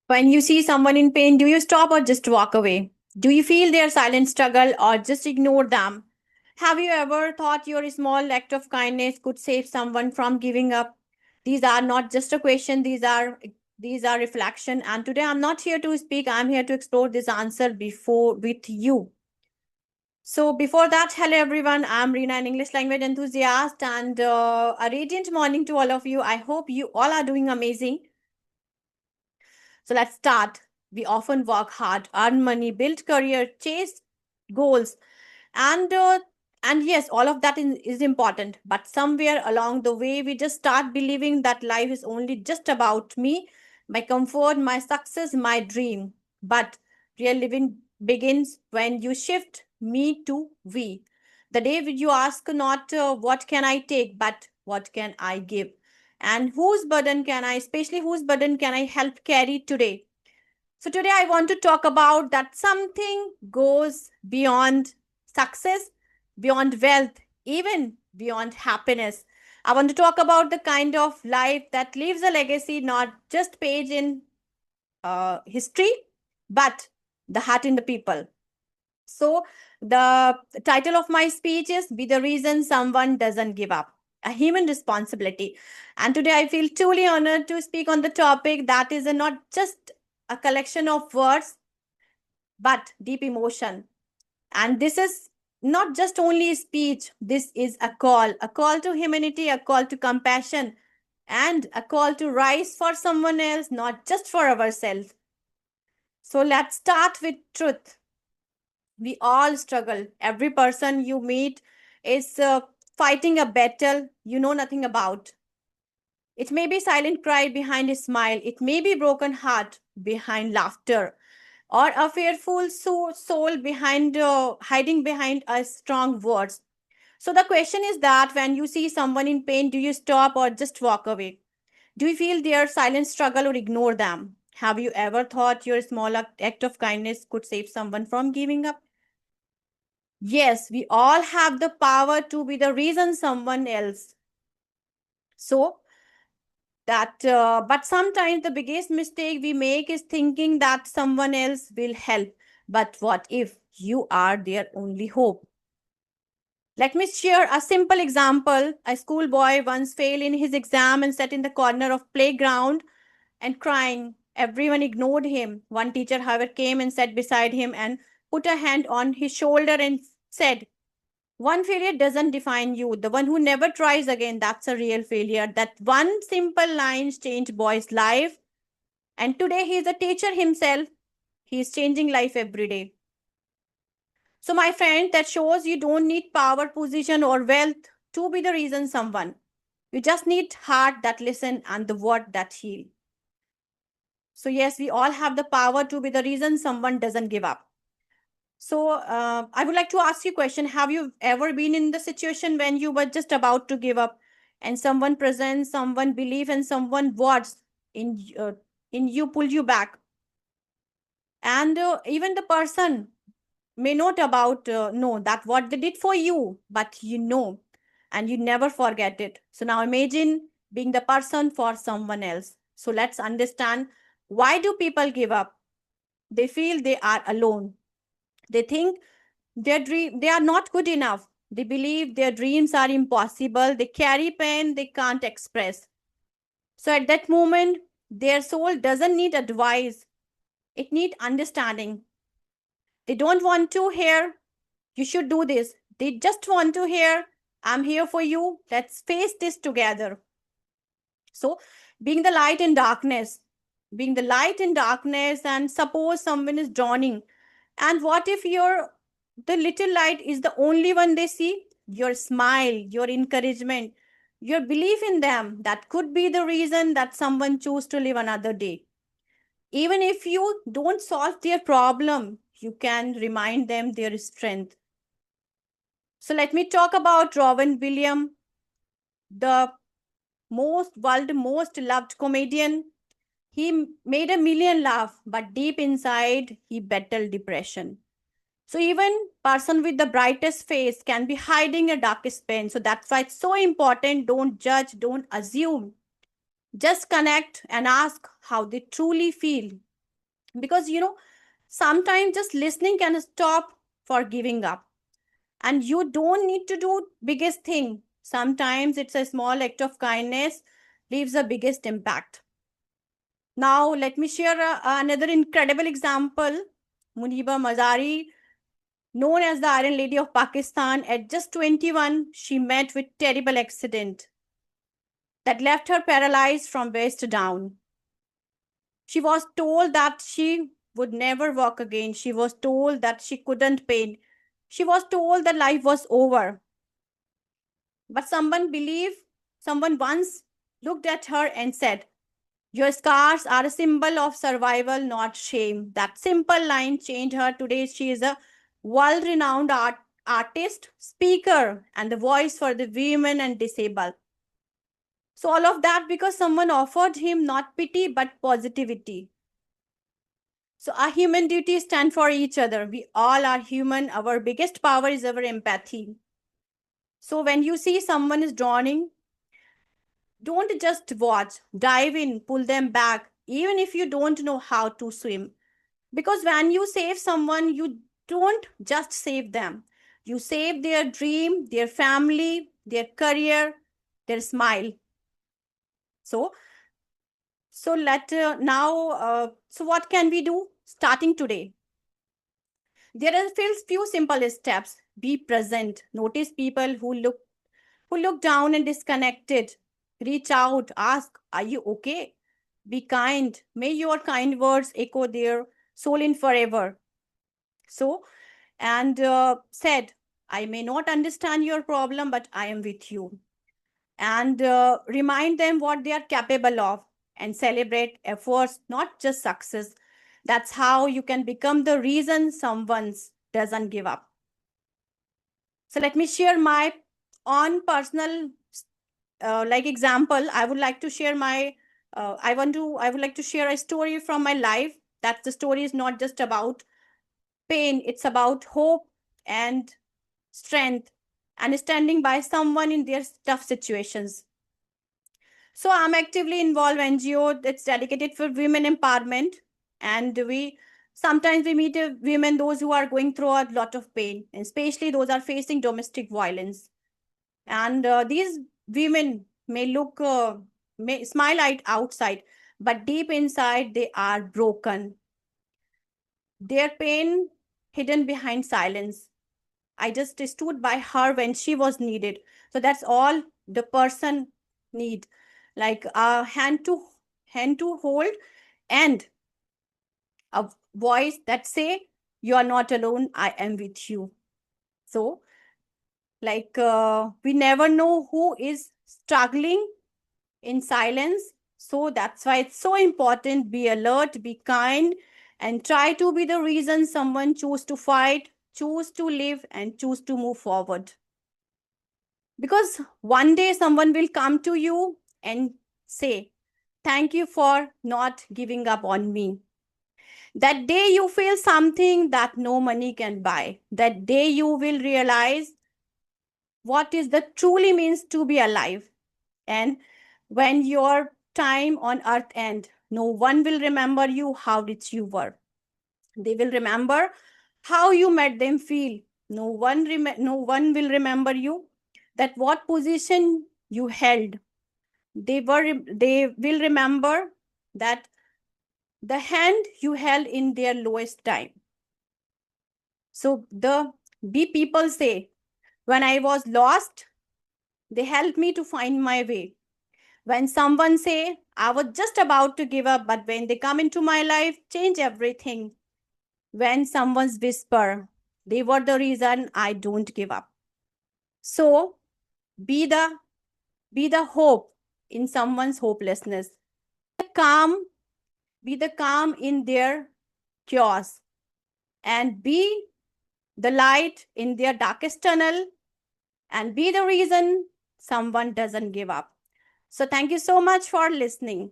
When you see someone in pain, do you stop or just walk away? Do you feel their silent struggle or just ignore them? Have you ever thought your small act of kindness could save someone from giving up? These are not just a question, these are reflection. And today I'm not here to speak, I'm here to explore this answer before with you. So before that, hello everyone. I'm Reena, an English language enthusiast, and a radiant morning to all of you. I hope you all are doing amazing. So let's start. We often work hard, earn money, build career, chase goals, and uh, and yes, all of that is important. But somewhere along the way, we just start believing that life is only just about me, my comfort, my success, my dream. But real living begins when you shift me to we. The day when you ask not what can I take, but what can I give, and whose burden can I help carry today. So today I want to talk about that something goes beyond success, beyond wealth, even beyond happiness. I want to talk about the kind of life that leaves a legacy, not just page in history, but the heart in the people. So the title of my speech is Be the Reason Someone Doesn't Give Up, a human responsibility. And today I feel truly honored to speak on the topic that is not just a collection of words, but deep emotion. And this is not just only speech, this is a call to humanity, a call to compassion, and a call to rise for someone else, not just for ourselves. So let's start with truth. We all struggle. Every person you meet is fighting a battle you know nothing about. It may be silent cry behind a smile, it may be broken heart behind laughter, or a fearful soul behind hiding behind a strong words. So the question is that when you see someone in pain, do you stop or just walk away? Do you feel their silent struggle or ignore them? Have you ever thought your small act of kindness could save someone from giving up? Yes, we all have the power to be the reason someone else. So but sometimes the biggest mistake we make is thinking that someone else will help. But what if you are their only hope? Let me share a simple example. A schoolboy once failed in his exam and sat in the corner of playground and crying. Everyone ignored him. One teacher, however, came and sat beside him and put a hand on his shoulder and said, one failure doesn't define you. The one who never tries again, that's a real failure. That one simple line changed boy's life. And today he is a teacher himself. He is changing life every day. So, my friend, that shows you don't need power, position, or wealth to be the reason someone. You just need heart that listen and the word that heal. So, yes, we all have the power to be the reason someone doesn't give up. So, I would like to ask you a question. Have you ever been in the situation when you were just about to give up and someone present, someone believe, and someone words in you pull you back? And even the person may not about know that what they did for you, but you know, and you never forget it. So now imagine being the person for someone else. So let's understand, why do people give up? They feel they are alone. They think they are not good enough. They believe their dreams are impossible. They carry pain they can't express. So at that moment, their soul doesn't need advice. It needs understanding. They don't want to hear, you should do this. They just want to hear, I'm here for you. Let's face this together. So, being the light in darkness, being the light in darkness, and suppose someone is drowning. And what if the little light is the only one they see? Your smile, your encouragement, your belief in them, that could be the reason that someone choose to live another day. Even if you don't solve their problem, you can remind them their strength. So let me talk about Robin Williams, the world most loved comedian. He made a million laugh, but deep inside he battled depression. So even person with the brightest face can be hiding a darkest pain. So that's why it's so important. Don't judge, don't assume. Just connect and ask how they truly feel. Because, sometimes just listening can stop for giving up. And you don't need to do biggest thing. Sometimes it's a small act of kindness leaves the biggest impact. Now, let me share another incredible example. Muniba Mazari, known as the Iron Lady of Pakistan, at just 21, she met with terrible accident that left her paralyzed from waist down. She was told that she would never walk again. She was told that she couldn't paint. She was told that life was over. But someone once looked at her and said, "Your scars are a symbol of survival, not shame." That simple line changed her. Today, she is a world renowned artist, speaker, and the voice for the women and disabled. So, all of that because someone offered him not pity but positivity. So, our human duties stand for each other. We all are human. Our biggest power is our empathy. So, when you see someone is drowning, don't just watch, dive in, pull them back, even if you don't know how to swim. Because when you save someone, you don't just save them, you save their dream, their family, their career, their smile. So, so what can we do starting today? There are few simple steps. Be present. Notice people who look down and disconnected. Reach out. Ask, "Are you okay?" Be kind. May your kind words echo their soul in forever. So, and said, "I may not understand your problem, but I am with you." And remind them what they are capable of and celebrate efforts, not just success. That's how you can become the reason someone doesn't give up. So let me share my own personal example. I would like to share my I would like to share a story from my life. That the story is not just about pain, it's about hope and strength and standing by someone in their tough situations. So I'm actively involved NGO that's dedicated for women empowerment, and we sometimes we meet women those who are going through a lot of pain, and especially those are facing domestic violence. And these women may smile outside, but deep inside they are broken. Their pain hidden behind silence. I just stood by her when she was needed. So that's all the person need, like a hand to hold and a voice that say, "You are not alone. I am with you." So we never know who is struggling in silence. So that's why it's so important. Be alert, be kind, and try to be the reason someone choose to fight, choose to live, and choose to move forward. Because one day someone will come to you and say, "Thank you for not giving up on me." That day you feel something that no money can buy. That day you will realize what is the truly means to be alive. And when your time on earth end, no one will remember you how rich you were. They will remember how you made them feel. No one will remember you that what position you held. They will remember that the hand you held in their lowest time. So the B people say, "When I was lost, they helped me to find my way." When someone say, "I was just about to give up, but when they come into my life, change everything." When someone's whisper, "They were the reason I don't give up." So be the be the hope in someone's hopelessness. Calm, be the calm in their chaos, and be the light in their darkest tunnel, and be the reason someone doesn't give up. So thank you so much for listening.